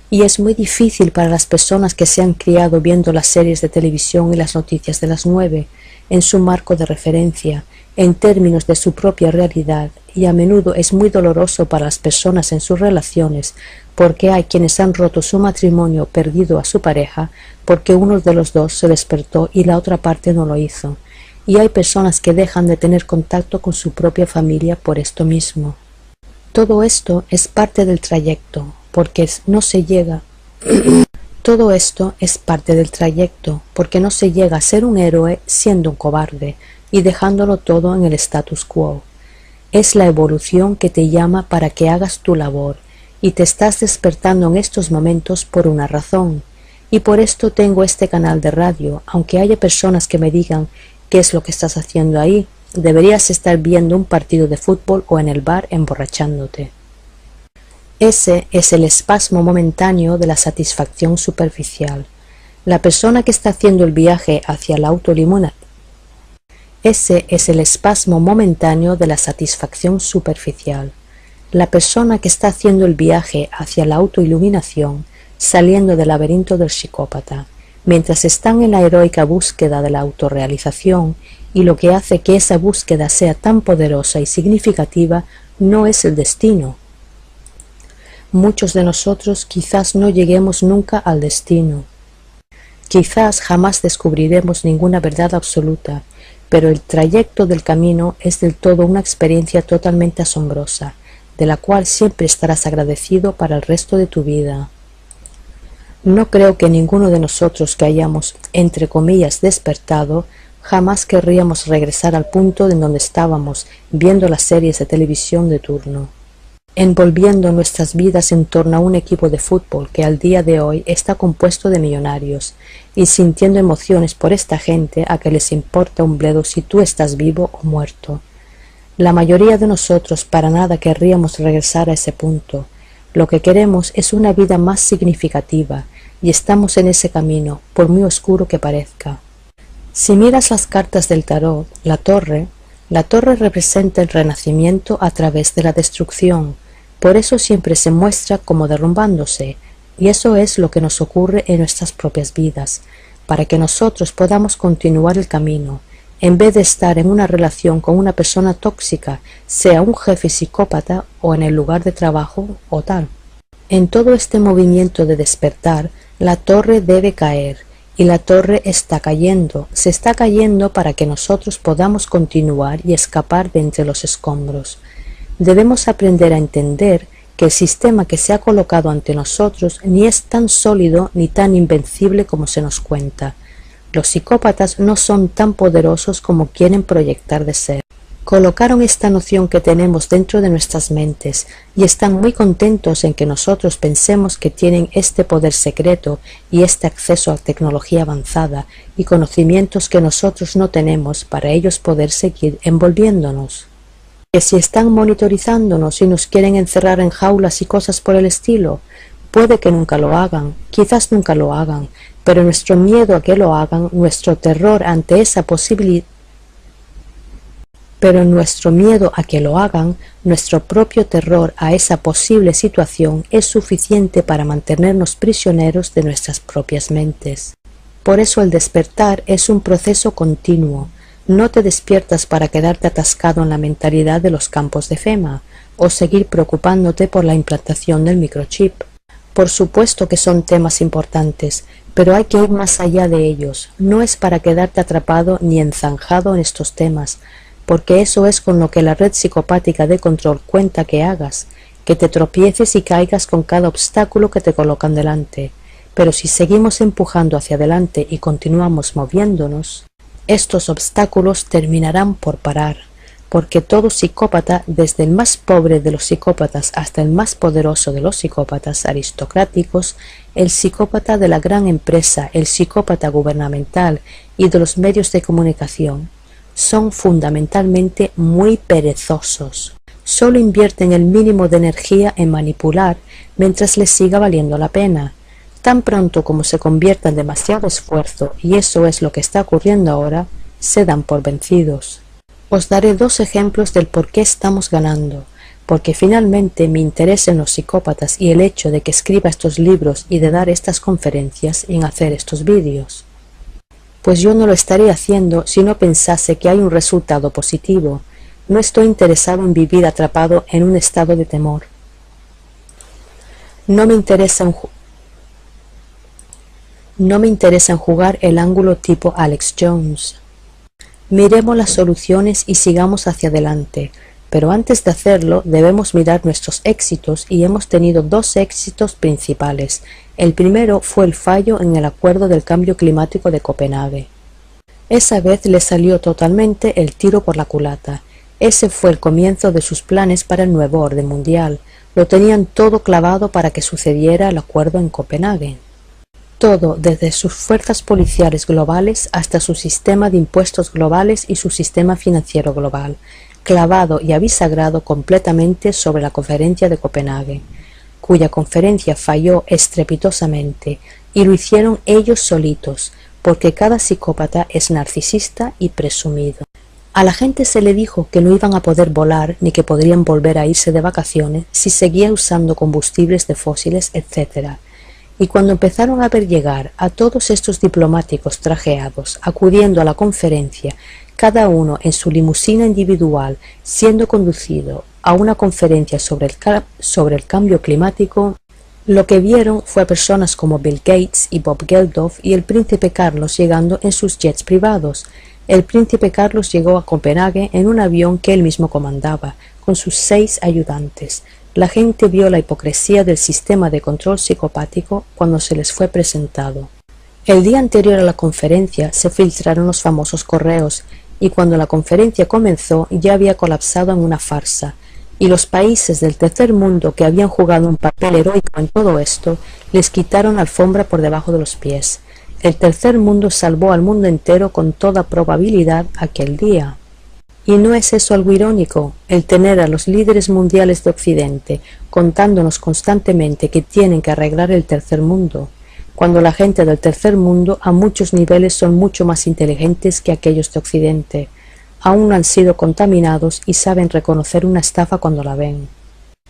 Y es muy difícil para las personas que se han criado viendo las series de televisión y las noticias de las 9, en su marco de referencia, en términos de su propia realidad, y a menudo es muy doloroso para las personas en sus relaciones, porque hay quienes han roto su matrimonio, perdido a su pareja, porque uno de los dos se despertó y la otra parte no lo hizo. Y hay personas que dejan de tener contacto con su propia familia por esto mismo. Todo esto es parte del trayecto, porque no se llega. Todo esto es parte del trayecto, porque no se llega a ser un héroe siendo un cobarde y dejándolo todo en el status quo. Es la evolución que te llama para que hagas tu labor, y te estás despertando en estos momentos por una razón. Y por esto tengo este canal de radio, aunque haya personas que me digan: ¿qué es lo que estás haciendo ahí? Deberías estar viendo un partido de fútbol o en el bar emborrachándote. Ese es el espasmo momentáneo de la satisfacción superficial. La persona que está haciendo el viaje hacia la autolimuna. Ese es el espasmo momentáneo de la satisfacción superficial. La persona que está haciendo el viaje hacia la autoiluminación, saliendo del laberinto del psicópata, mientras están en la heroica búsqueda de la autorrealización, y lo que hace que esa búsqueda sea tan poderosa y significativa no es el destino. Muchos de nosotros quizás no lleguemos nunca al destino. Quizás jamás descubriremos ninguna verdad absoluta, pero el trayecto del camino es del todo una experiencia totalmente asombrosa, de la cual siempre estarás agradecido para el resto de tu vida. No creo que ninguno de nosotros que hayamos, entre comillas, despertado, jamás querríamos regresar al punto en donde estábamos viendo las series de televisión de turno, envolviendo nuestras vidas en torno a un equipo de fútbol que al día de hoy está compuesto de millonarios, y sintiendo emociones por esta gente a que les importa un bledo si tú estás vivo o muerto. La mayoría de nosotros para nada querríamos regresar a ese punto. Lo que queremos es una vida más significativa, y estamos en ese camino, por muy oscuro que parezca. Si miras las cartas del tarot, la torre representa el renacimiento a través de la destrucción, por eso siempre se muestra como derrumbándose, y eso es lo que nos ocurre en nuestras propias vidas, para que nosotros podamos continuar el camino, en vez de estar en una relación con una persona tóxica, sea un jefe psicópata o en el lugar de trabajo o tal. En todo este movimiento de despertar, la torre debe caer, y la torre está cayendo, se está cayendo para que nosotros podamos continuar y escapar de entre los escombros. Debemos aprender a entender que el sistema que se ha colocado ante nosotros ni es tan sólido ni tan invencible como se nos cuenta. Los psicópatas no son tan poderosos como quieren proyectar de ser. Colocaron esta noción que tenemos dentro de nuestras mentes y están muy contentos en que nosotros pensemos que tienen este poder secreto y este acceso a tecnología avanzada y conocimientos que nosotros no tenemos para ellos poder seguir envolviéndonos. Que si están monitorizándonos y nos quieren encerrar en jaulas y cosas por el estilo, puede que nunca lo hagan, quizás nunca lo hagan, pero nuestro miedo a que lo hagan, nuestro terror ante esa posibilidad, nuestro propio terror a esa posible situación es suficiente para mantenernos prisioneros de nuestras propias mentes. Por eso el despertar es un proceso continuo. No te despiertas para quedarte atascado en la mentalidad de los campos de FEMA o seguir preocupándote por la implantación del microchip. Por supuesto que son temas importantes, pero hay que ir más allá de ellos. No es para quedarte atrapado ni enzanjado en estos temas, porque eso es con lo que la red psicopática de control cuenta que hagas, que te tropieces y caigas con cada obstáculo que te colocan delante. Pero si seguimos empujando hacia adelante y continuamos moviéndonos, estos obstáculos terminarán por parar, porque todo psicópata, desde el más pobre de los psicópatas hasta el más poderoso de los psicópatas aristocráticos, el psicópata de la gran empresa, el psicópata gubernamental y de los medios de comunicación, son fundamentalmente muy perezosos. Solo invierten el mínimo de energía en manipular mientras les siga valiendo la pena. Tan pronto como se convierta en demasiado esfuerzo, y eso es lo que está ocurriendo ahora, se dan por vencidos. Os daré dos ejemplos del por qué estamos ganando, porque finalmente mi interés en los psicópatas y el hecho de que escriba estos libros y de dar estas conferencias y en hacer estos vídeos. Pues yo no lo estaría haciendo si no pensase que hay un resultado positivo. No estoy interesado en vivir atrapado en un estado de temor. No me interesa en jugar el ángulo tipo Alex Jones. Miremos las soluciones y sigamos hacia adelante, pero antes de hacerlo debemos mirar nuestros éxitos y hemos tenido dos éxitos principales. El primero fue el fallo en el Acuerdo del Cambio Climático de Copenhague. Esa vez le salió totalmente el tiro por la culata. Ese fue el comienzo de sus planes para el nuevo orden mundial. Lo tenían todo clavado para que sucediera el acuerdo en Copenhague. Todo, desde sus fuerzas policiales globales hasta su sistema de impuestos globales y su sistema financiero global, clavado y abisagrado completamente sobre la conferencia de Copenhague. cuya conferencia falló estrepitosamente, y lo hicieron ellos solitos, porque cada psicópata es narcisista y presumido. A la gente se le dijo que no iban a poder volar ni que podrían volver a irse de vacaciones si seguía usando combustibles de fósiles, etc. Y cuando empezaron a ver llegar a todos estos diplomáticos trajeados acudiendo a la conferencia, cada uno en su limusina individual, siendo conducido a una conferencia sobre el cambio climático, lo que vieron fue a personas como Bill Gates y Bob Geldof y el príncipe Carlos llegando en sus jets privados. El príncipe Carlos llegó a Copenhague en un avión que él mismo comandaba, con sus 6 ayudantes. La gente vio la hipocresía del sistema de control psicopático cuando se les fue presentado. El día anterior a la conferencia se filtraron los famosos correos, y cuando la conferencia comenzó ya había colapsado en una farsa, y los países del tercer mundo que habían jugado un papel heroico en todo esto, les quitaron la alfombra por debajo de los pies. El tercer mundo salvó al mundo entero con toda probabilidad aquel día. ¿Y no es eso algo irónico, el tener a los líderes mundiales de Occidente contándonos constantemente que tienen que arreglar el tercer mundo, cuando la gente del tercer mundo a muchos niveles son mucho más inteligentes que aquellos de Occidente, aún no han sido contaminados y saben reconocer una estafa cuando la ven?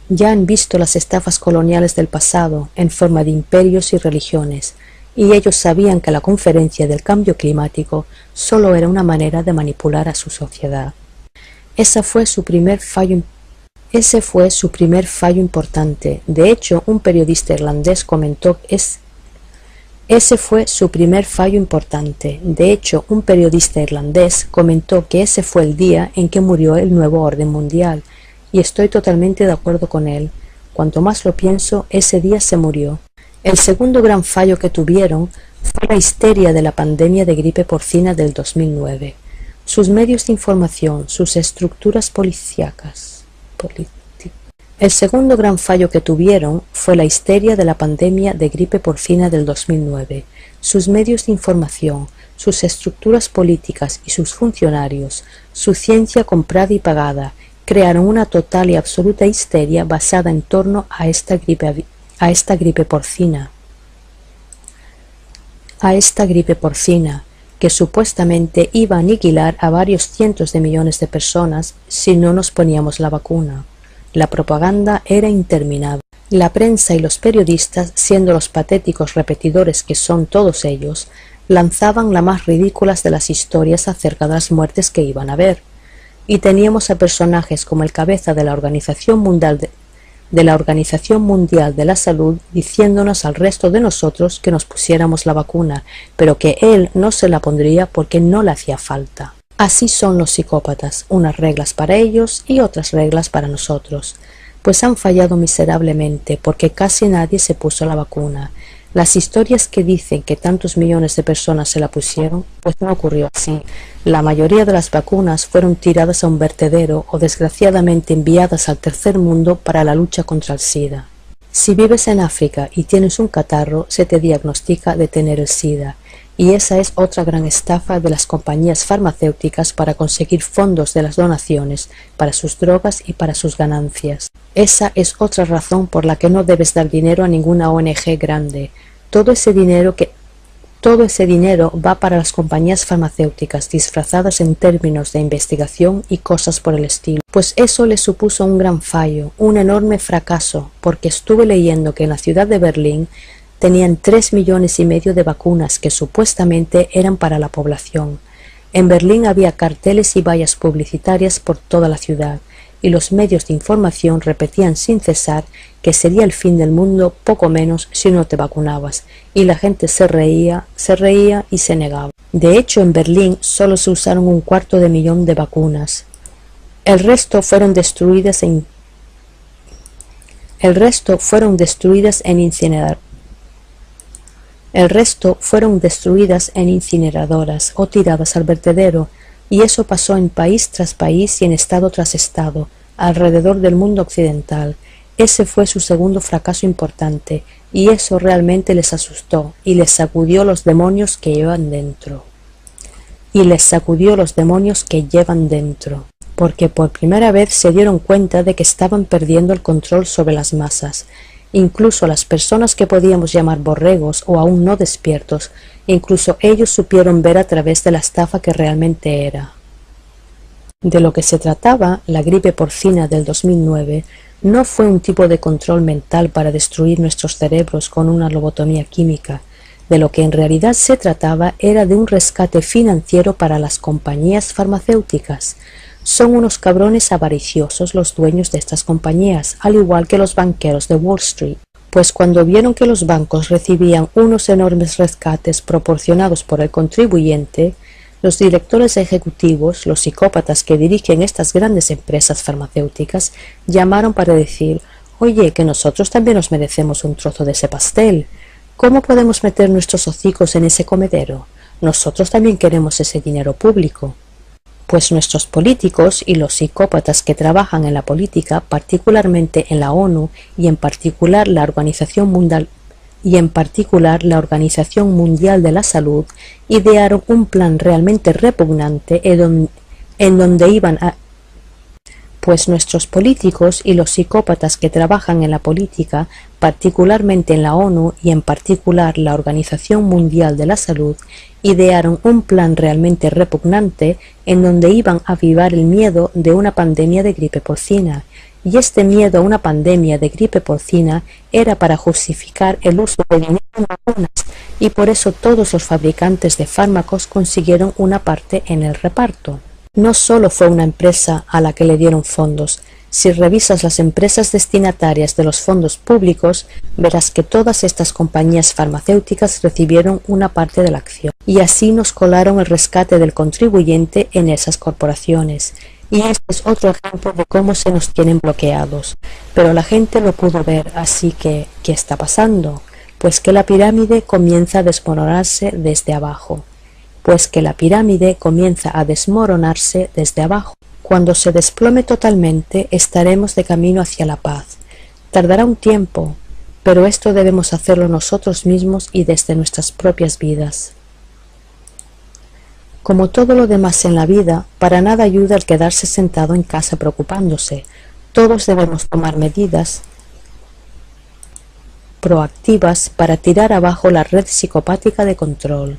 Ya han visto las estafas coloniales del pasado en forma de imperios y religiones, y ellos sabían que la conferencia del cambio climático solo era una manera de manipular a su sociedad. Ese fue su primer fallo importante. De hecho, un periodista irlandés comentó que ese fue el día en que murió el nuevo orden mundial, y estoy totalmente de acuerdo con él. Cuanto más lo pienso, ese día se murió. El segundo gran fallo que tuvieron fue la histeria de la pandemia de gripe porcina del 2009. Sus medios de información, sus estructuras policíacas. El segundo gran fallo que tuvieron fue la histeria de la pandemia de gripe porcina del 2009. Sus medios de información, sus estructuras políticas y sus funcionarios, su ciencia comprada y pagada, crearon una total y absoluta histeria basada en torno a esta gripe porcina, que supuestamente iba a aniquilar a varios cientos de millones de personas si no nos poníamos la vacuna. La propaganda era interminable. La prensa y los periodistas, siendo los patéticos repetidores que son todos ellos, lanzaban las más ridículas de las historias acerca de las muertes que iban a ver. Y teníamos a personajes como el cabeza de la Organización Mundial de la Salud diciéndonos al resto de nosotros que nos pusiéramos la vacuna, pero que él no se la pondría porque no le hacía falta. Así son los psicópatas, unas reglas para ellos y otras reglas para nosotros, pues han fallado miserablemente porque casi nadie se puso la vacuna. Las historias que dicen que tantos millones de personas se la pusieron, pues no ocurrió así. La mayoría de las vacunas fueron tiradas a un vertedero o desgraciadamente enviadas al tercer mundo para la lucha contra el SIDA. Si vives en África y tienes un catarro, se te diagnostica de tener el SIDA. Y esa es otra gran estafa de las compañías farmacéuticas para conseguir fondos de las donaciones para sus drogas y para sus ganancias. Esa es otra razón por la que no debes dar dinero a ninguna ONG grande. Todo ese dinero va para las compañías farmacéuticas disfrazadas en términos de investigación y cosas por el estilo. Pues eso le supuso un gran fallo, un enorme fracaso, porque estuve leyendo que en la ciudad de Berlín tenían 3,5 millones de vacunas que supuestamente eran para la población. En Berlín había carteles y vallas publicitarias por toda la ciudad, y los medios de información repetían sin cesar que sería el fin del mundo poco menos si no te vacunabas, y la gente se reía y se negaba. De hecho, en Berlín solo se usaron 250,000 de vacunas. El resto fueron destruidas en incineradoras o tiradas al vertedero, y eso pasó en país tras país y en estado tras estado, alrededor del mundo occidental. Ese fue su segundo fracaso importante, y eso realmente les asustó y les sacudió los demonios que llevan dentro. Porque por primera vez se dieron cuenta de que estaban perdiendo el control sobre las masas, Incluso las personas que podíamos llamar borregos o aún no despiertos, incluso ellos supieron ver a través de la estafa que realmente era. De lo que se trataba, la gripe porcina del 2009, no fue un tipo de control mental para destruir nuestros cerebros con una lobotomía química. De lo que en realidad se trataba era de un rescate financiero para las compañías farmacéuticas. Son unos cabrones avariciosos los dueños de estas compañías, al igual que los banqueros de Wall Street, pues cuando vieron que los bancos recibían unos enormes rescates proporcionados por el contribuyente, los directores ejecutivos, los psicópatas que dirigen estas grandes empresas farmacéuticas, llamaron para decir: «Oye, que nosotros también nos merecemos un trozo de ese pastel. ¿Cómo podemos meter nuestros hocicos en ese comedero? Nosotros también queremos ese dinero público». Pues nuestros políticos y los psicópatas que trabajan en la política, particularmente en la ONU y en particular la Organización Mundial de la Salud, idearon un plan realmente repugnante en donde iban a... Pues nuestros políticos y los psicópatas que trabajan en la política, particularmente en la ONU y en particular la Organización Mundial de la Salud, idearon un plan realmente repugnante en donde iban a avivar el miedo de una pandemia de gripe porcina. Y este miedo a una pandemia de gripe porcina era para justificar el uso de dinero en vacunas, y por eso todos los fabricantes de fármacos consiguieron una parte en el reparto. No solo fue una empresa a la que le dieron fondos. Si revisas las empresas destinatarias de los fondos públicos, verás que todas estas compañías farmacéuticas recibieron una parte de la acción. Y así nos colaron el rescate del contribuyente en esas corporaciones. Y este es otro ejemplo de cómo se nos tienen bloqueados. Pero la gente lo pudo ver, así que, ¿qué está pasando? Pues que la pirámide comienza a desmoronarse desde abajo. Cuando se desplome totalmente, estaremos de camino hacia la paz. Tardará un tiempo, pero esto debemos hacerlo nosotros mismos y desde nuestras propias vidas. Como todo lo demás en la vida, para nada ayuda el quedarse sentado en casa preocupándose. Todos debemos tomar medidas proactivas para tirar abajo la red psicopática de control.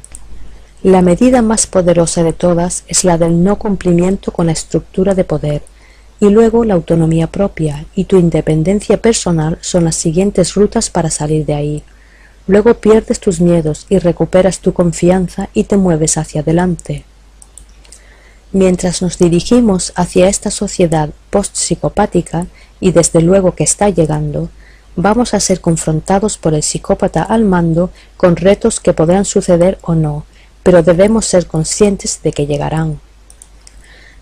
La medida más poderosa de todas es la del no cumplimiento con la estructura de poder, y luego la autonomía propia y tu independencia personal son las siguientes rutas para salir de ahí. Luego pierdes tus miedos y recuperas tu confianza y te mueves hacia adelante. Mientras nos dirigimos hacia esta sociedad post-psicopática, y desde luego que está llegando, vamos a ser confrontados por el psicópata al mando con retos que podrán suceder o no, pero debemos ser conscientes de que llegarán.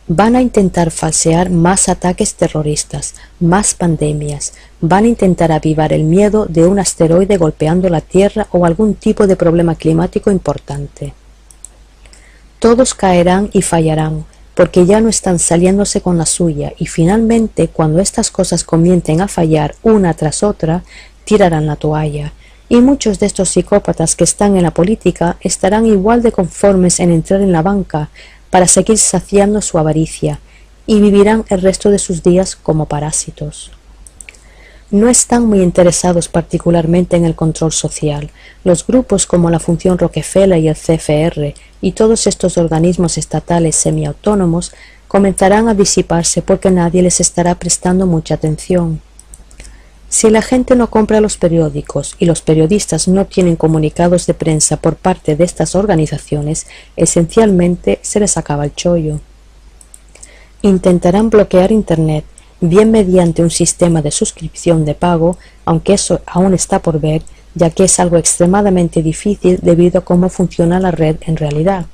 Van a intentar falsear más ataques terroristas, más pandemias, van a intentar avivar el miedo de un asteroide golpeando la Tierra o algún tipo de problema climático importante. Todos caerán y fallarán, porque ya no están saliéndose con la suya, y finalmente, cuando estas cosas comiencen a fallar una tras otra, tirarán la toalla. Y muchos de estos psicópatas que están en la política estarán igual de conformes en entrar en la banca para seguir saciando su avaricia, y vivirán el resto de sus días como parásitos. No están muy interesados particularmente en el control social. Los grupos como la Fundación Rockefeller y el CFR y todos estos organismos estatales semiautónomos comenzarán a disiparse porque nadie les estará prestando mucha atención. Si la gente no compra los periódicos y los periodistas no tienen comunicados de prensa por parte de estas organizaciones, esencialmente se les acaba el chollo. Intentarán bloquear Internet, bien mediante un sistema de suscripción de pago, aunque eso aún está por ver, ya que es algo extremadamente difícil debido a cómo funciona la red en realidad.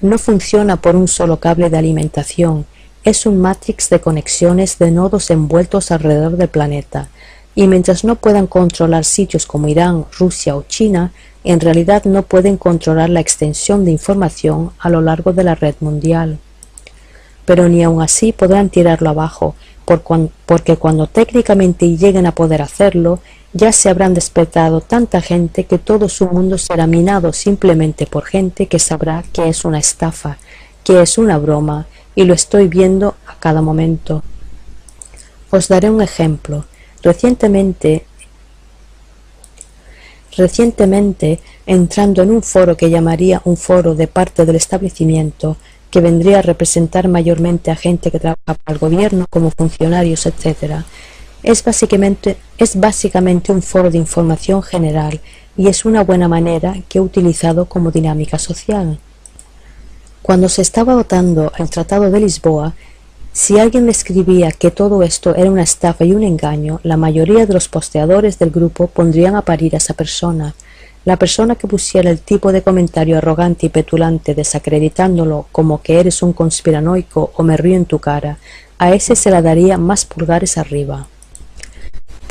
No funciona por un solo cable de alimentación, es un matrix de conexiones de nodos envueltos alrededor del planeta, y mientras no puedan controlar sitios como Irán, Rusia o China, en realidad no pueden controlar la extensión de información a lo largo de la red mundial. Pero ni aun así podrán tirarlo abajo, porque cuando técnicamente lleguen a poder hacerlo, ya se habrán despertado tanta gente que todo su mundo será minado simplemente por gente que sabrá que es una estafa, que es una broma, y lo estoy viendo a cada momento. Os daré un ejemplo. Recientemente, entrando en un foro que llamaría un foro de parte del establecimiento, que vendría a representar mayormente a gente que trabaja para el gobierno como funcionarios, etc. Es básicamente un foro de información general y es una buena manera que he utilizado como dinámica social. Cuando se estaba votando el Tratado de Lisboa, si alguien me escribía que todo esto era una estafa y un engaño, la mayoría de los posteadores del grupo pondrían a parir a esa persona. La persona que pusiera el tipo de comentario arrogante y petulante desacreditándolo como que eres un conspiranoico o me río en tu cara, a ese se la daría más pulgares arriba.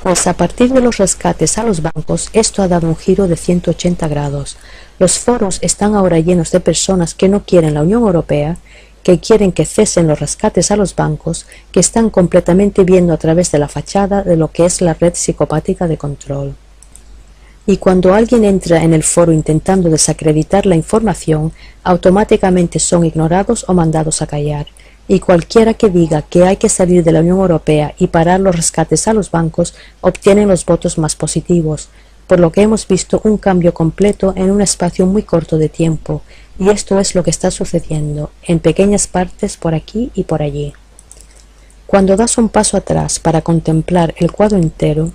Pues a partir de los rescates a los bancos, esto ha dado un giro de 180 grados. Los foros están ahora llenos de personas que no quieren la Unión Europea, que quieren que cesen los rescates a los bancos, que están completamente viendo a través de la fachada de lo que es la red psicopática de control. Y cuando alguien entra en el foro intentando desacreditar la información, automáticamente son ignorados o mandados a callar. Y cualquiera que diga que hay que salir de la Unión Europea y parar los rescates a los bancos obtiene los votos más positivos, por lo que hemos visto un cambio completo en un espacio muy corto de tiempo, y esto es lo que está sucediendo, en pequeñas partes por aquí y por allí. Cuando das un paso atrás para contemplar el cuadro entero,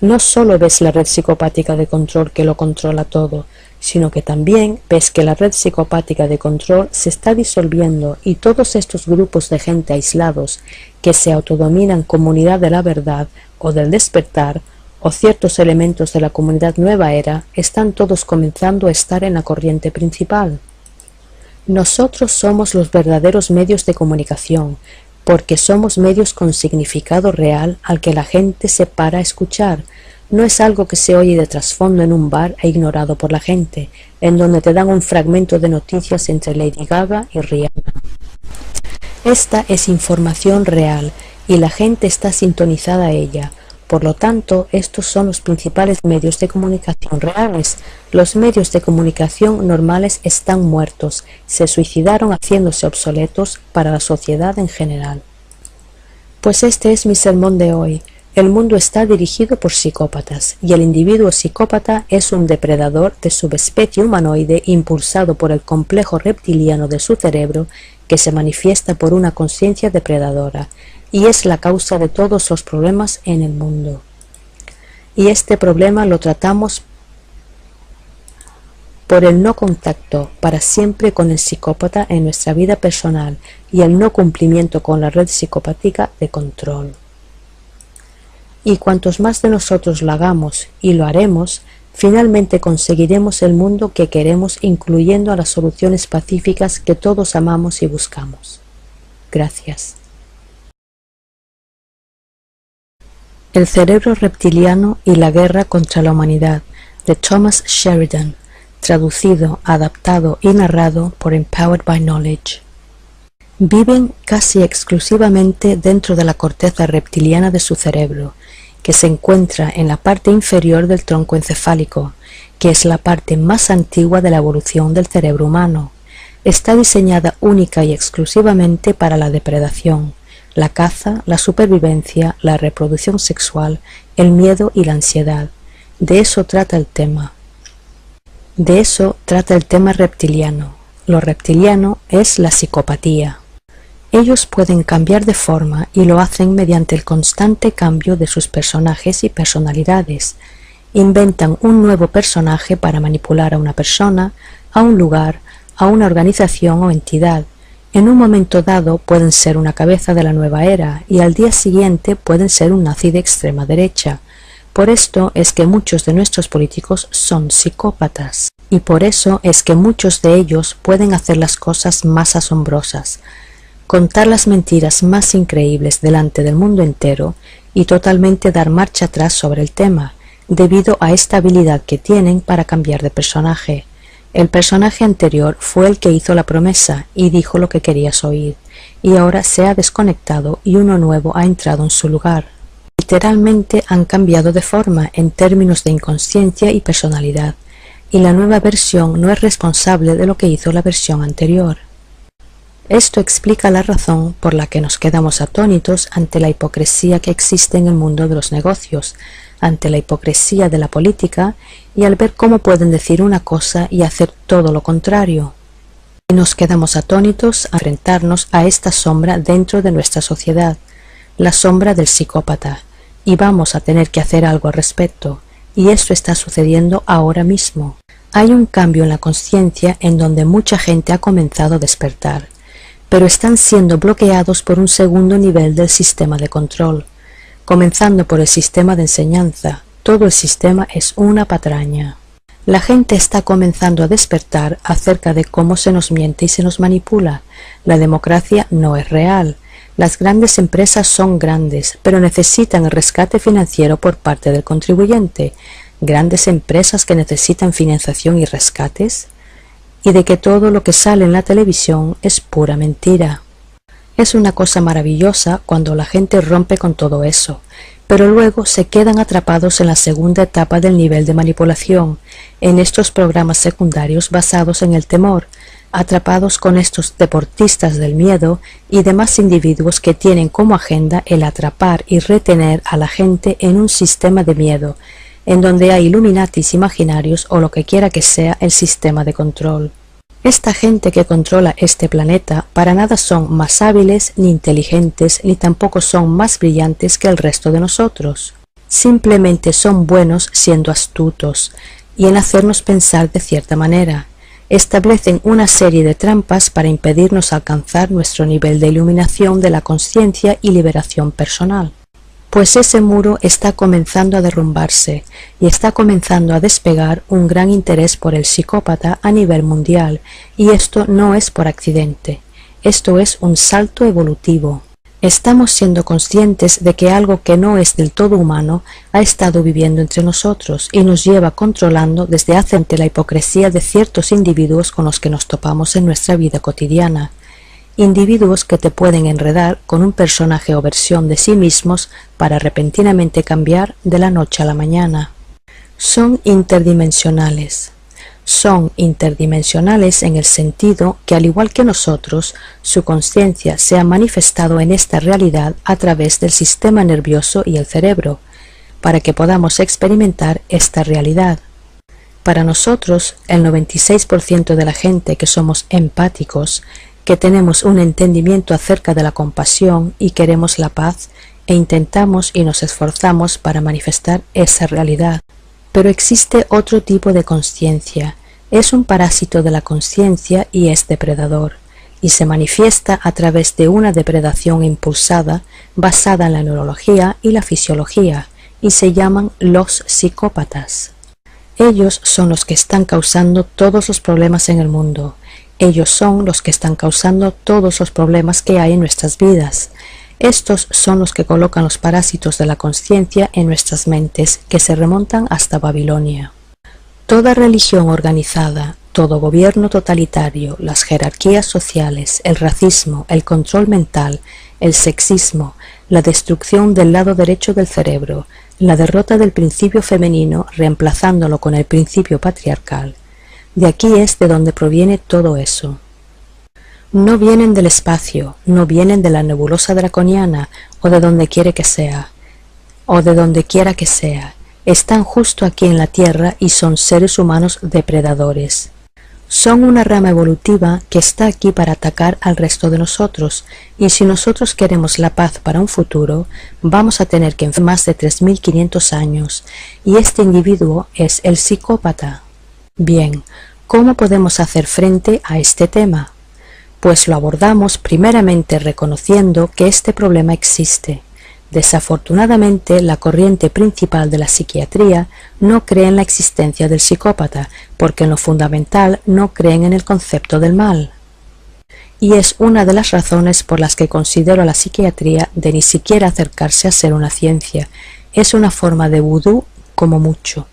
no solo ves la red psicopática de control que lo controla todo, sino que también ves que la red psicopática de control se está disolviendo y todos estos grupos de gente aislados que se autodominan comunidad de la verdad o del despertar o ciertos elementos de la comunidad nueva era están todos comenzando a estar en la corriente principal. Nosotros somos los verdaderos medios de comunicación, porque somos medios con significado real al que la gente se para a escuchar. No es algo que se oye de trasfondo en un bar e ignorado por la gente, en donde te dan un fragmento de noticias entre Lady Gaga y Rihanna. Esta es información real y la gente está sintonizada a ella. Por lo tanto, estos son los principales medios de comunicación reales. Los medios de comunicación normales están muertos, se suicidaron haciéndose obsoletos para la sociedad en general. Pues este es mi sermón de hoy. El mundo está dirigido por psicópatas, y el individuo psicópata es un depredador de subespecie humanoide impulsado por el complejo reptiliano de su cerebro que se manifiesta por una conciencia depredadora, y es la causa de todos los problemas en el mundo. Y este problema lo tratamos por el no contacto para siempre con el psicópata en nuestra vida personal y el no cumplimiento con la red psicopática de control. Y cuantos más de nosotros lo hagamos y lo haremos, finalmente conseguiremos el mundo que queremos, incluyendo a las soluciones pacíficas que todos amamos y buscamos. Gracias. El cerebro reptiliano y la guerra contra la humanidad, de Thomas Sheridan, traducido, adaptado y narrado por Empowered by Knowledge. Viven casi exclusivamente dentro de la corteza reptiliana de su cerebro, que se encuentra en la parte inferior del tronco encefálico, que es la parte más antigua de la evolución del cerebro humano. Está diseñada única y exclusivamente para la depredación, la caza, la supervivencia, la reproducción sexual, el miedo y la ansiedad. De eso trata el tema. De eso trata el tema reptiliano. Lo reptiliano es la psicopatía. Ellos pueden cambiar de forma y lo hacen mediante el constante cambio de sus personajes y personalidades. Inventan un nuevo personaje para manipular a una persona, a un lugar, a una organización o entidad. En un momento dado pueden ser una cabeza de la nueva era y al día siguiente pueden ser un nazi de extrema derecha. Por esto es que muchos de nuestros políticos son psicópatas y por eso es que muchos de ellos pueden hacer las cosas más asombrosas, contar las mentiras más increíbles delante del mundo entero y totalmente dar marcha atrás sobre el tema, debido a esta habilidad que tienen para cambiar de personaje. El personaje anterior fue el que hizo la promesa y dijo lo que querías oír, y ahora se ha desconectado y uno nuevo ha entrado en su lugar. Literalmente han cambiado de forma en términos de inconsciencia y personalidad, y la nueva versión no es responsable de lo que hizo la versión anterior. Esto explica la razón por la que nos quedamos atónitos ante la hipocresía que existe en el mundo de los negocios, ante la hipocresía de la política y al ver cómo pueden decir una cosa y hacer todo lo contrario. Y nos quedamos atónitos a enfrentarnos a esta sombra dentro de nuestra sociedad, la sombra del psicópata, y vamos a tener que hacer algo al respecto, y esto está sucediendo ahora mismo. Hay un cambio en la conciencia en donde mucha gente ha comenzado a despertar, pero están siendo bloqueados por un segundo nivel del sistema de control, comenzando por el sistema de enseñanza. Todo el sistema es una patraña. La gente está comenzando a despertar acerca de cómo se nos miente y se nos manipula. La democracia no es real. Las grandes empresas son grandes, pero necesitan el rescate financiero por parte del contribuyente. Grandes empresas que necesitan financiación y rescates. Y de que todo lo que sale en la televisión es pura mentira. Es una cosa maravillosa cuando la gente rompe con todo eso, pero luego se quedan atrapados en la segunda etapa del nivel de manipulación, en estos programas secundarios basados en el temor, atrapados con estos deportistas del miedo y demás individuos que tienen como agenda el atrapar y retener a la gente en un sistema de miedo, en donde hay Illuminatis imaginarios o lo que quiera que sea el sistema de control. Esta gente que controla este planeta para nada son más hábiles, ni inteligentes, ni tampoco son más brillantes que el resto de nosotros. Simplemente son buenos siendo astutos y en hacernos pensar de cierta manera. Establecen una serie de trampas para impedirnos alcanzar nuestro nivel de iluminación de la conciencia y liberación personal. Pues ese muro está comenzando a derrumbarse y está comenzando a despegar un gran interés por el psicópata a nivel mundial, y esto no es por accidente, esto es un salto evolutivo. Estamos siendo conscientes de que algo que no es del todo humano ha estado viviendo entre nosotros y nos lleva controlando desde hace ante la hipocresía de ciertos individuos con los que nos topamos en nuestra vida cotidiana. Individuos que te pueden enredar con un personaje o versión de sí mismos para repentinamente cambiar de la noche a la mañana. Son interdimensionales. Son interdimensionales en el sentido que, al igual que nosotros, su conciencia se ha manifestado en esta realidad a través del sistema nervioso y el cerebro, para que podamos experimentar esta realidad. Para nosotros, el 96% de la gente que somos empáticos, que tenemos un entendimiento acerca de la compasión y queremos la paz, e intentamos y nos esforzamos para manifestar esa realidad. Pero existe otro tipo de conciencia, es un parásito de la conciencia y es depredador, y se manifiesta a través de una depredación impulsada basada en la neurología y la fisiología, y se llaman los psicópatas. Ellos son los que están causando todos los problemas en el mundo. Ellos son los que están causando todos los problemas que hay en nuestras vidas. Estos son los que colocan los parásitos de la conciencia en nuestras mentes, que se remontan hasta Babilonia. Toda religión organizada, todo gobierno totalitario, las jerarquías sociales, el racismo, el control mental, el sexismo, la destrucción del lado derecho del cerebro, la derrota del principio femenino reemplazándolo con el principio patriarcal. De aquí es de donde proviene todo eso. No vienen del espacio, no vienen de la nebulosa draconiana o de donde quiera que sea. Están justo aquí en la Tierra y son seres humanos depredadores. Son una rama evolutiva que está aquí para atacar al resto de nosotros, y si nosotros queremos la paz para un futuro, vamos a tener que enfrentar más de 3.500 años, y este individuo es el psicópata. Bien, ¿cómo podemos hacer frente a este tema? Pues lo abordamos primeramente reconociendo que este problema existe. Desafortunadamente, la corriente principal de la psiquiatría no cree en la existencia del psicópata, porque en lo fundamental no creen en el concepto del mal. Y es una de las razones por las que considero a la psiquiatría de ni siquiera acercarse a ser una ciencia. Es una forma de vudú como mucho.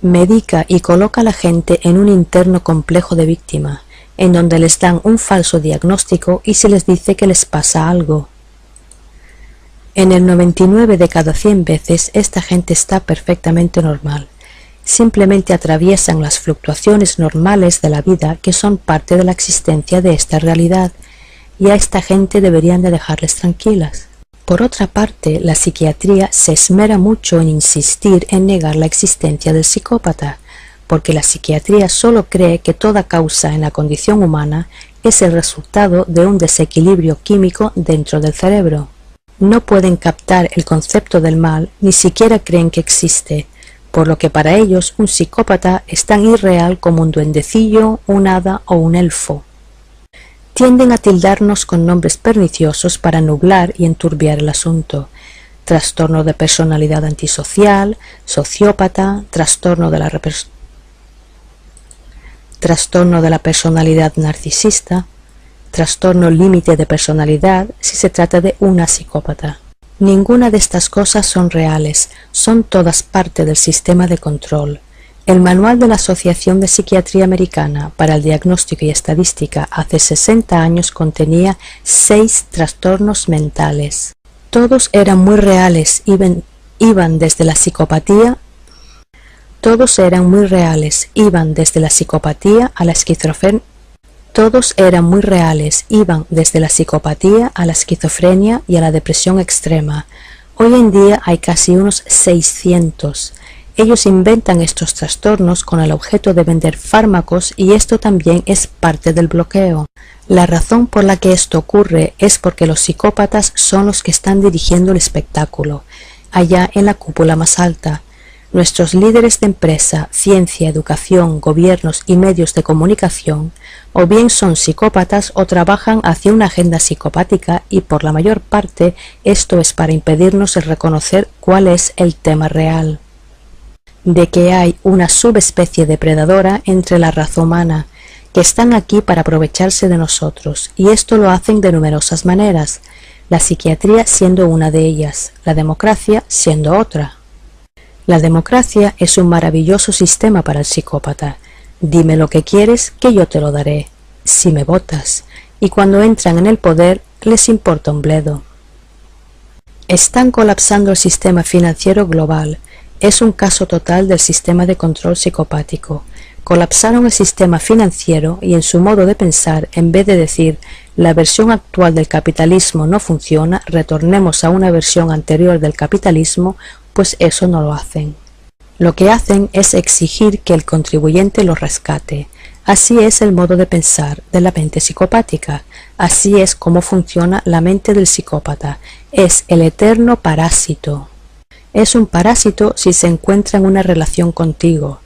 Medica y coloca a la gente en un interno complejo de víctima, en donde les dan un falso diagnóstico y se les dice que les pasa algo. En el 99 de cada 100 veces esta gente está perfectamente normal. Simplemente atraviesan las fluctuaciones normales de la vida que son parte de la existencia de esta realidad. y a esta gente deberían de dejarles tranquilas. Por otra parte, la psiquiatría se esmera mucho en insistir en negar la existencia del psicópata, porque la psiquiatría solo cree que toda causa en la condición humana es el resultado de un desequilibrio químico dentro del cerebro. No pueden captar el concepto del mal, ni siquiera creen que existe, por lo que para ellos un psicópata es tan irreal como un duendecillo, un hada o un elfo. Tienden a tildarnos con nombres perniciosos para nublar y enturbiar el asunto. Trastorno de personalidad antisocial, sociópata, trastorno de la personalidad narcisista, trastorno límite de personalidad si se trata de una psicópata. Ninguna de estas cosas son reales, son todas parte del sistema de control. El Manual de la Asociación de Psiquiatría Americana para el Diagnóstico y Estadística hace 60 años contenía 6 trastornos mentales. Todos eran muy reales, iban desde la psicopatía a la esquizofrenia. Todos eran muy reales, iban desde la psicopatía a la esquizofrenia y a la depresión extrema. Hoy en día hay casi unos 600. Ellos inventan estos trastornos con el objeto de vender fármacos y esto también es parte del bloqueo. La razón por la que esto ocurre es porque los psicópatas son los que están dirigiendo el espectáculo, allá en la cúpula más alta. Nuestros líderes de empresa, ciencia, educación, gobiernos y medios de comunicación o bien son psicópatas o trabajan hacia una agenda psicopática y por la mayor parte esto es para impedirnos el reconocer cuál es el tema real. De que hay una subespecie depredadora entre la raza humana, que están aquí para aprovecharse de nosotros, y esto lo hacen de numerosas maneras, la psiquiatría siendo una de ellas, la democracia siendo otra. La democracia es un maravilloso sistema para el psicópata. Dime lo que quieres que yo te lo daré, si me votas, y cuando entran en el poder les importa un bledo. Están colapsando el sistema financiero global. Es un caso total del sistema de control psicopático. Colapsaron el sistema financiero y en su modo de pensar, en vez de decir la versión actual del capitalismo no funciona, retornemos a una versión anterior del capitalismo, pues eso no lo hacen. Lo que hacen es exigir que el contribuyente lo rescate. Así es el modo de pensar de la mente psicopática. Así es como funciona la mente del psicópata. Es el eterno parásito. Es un parásito si se encuentra en una relación contigo.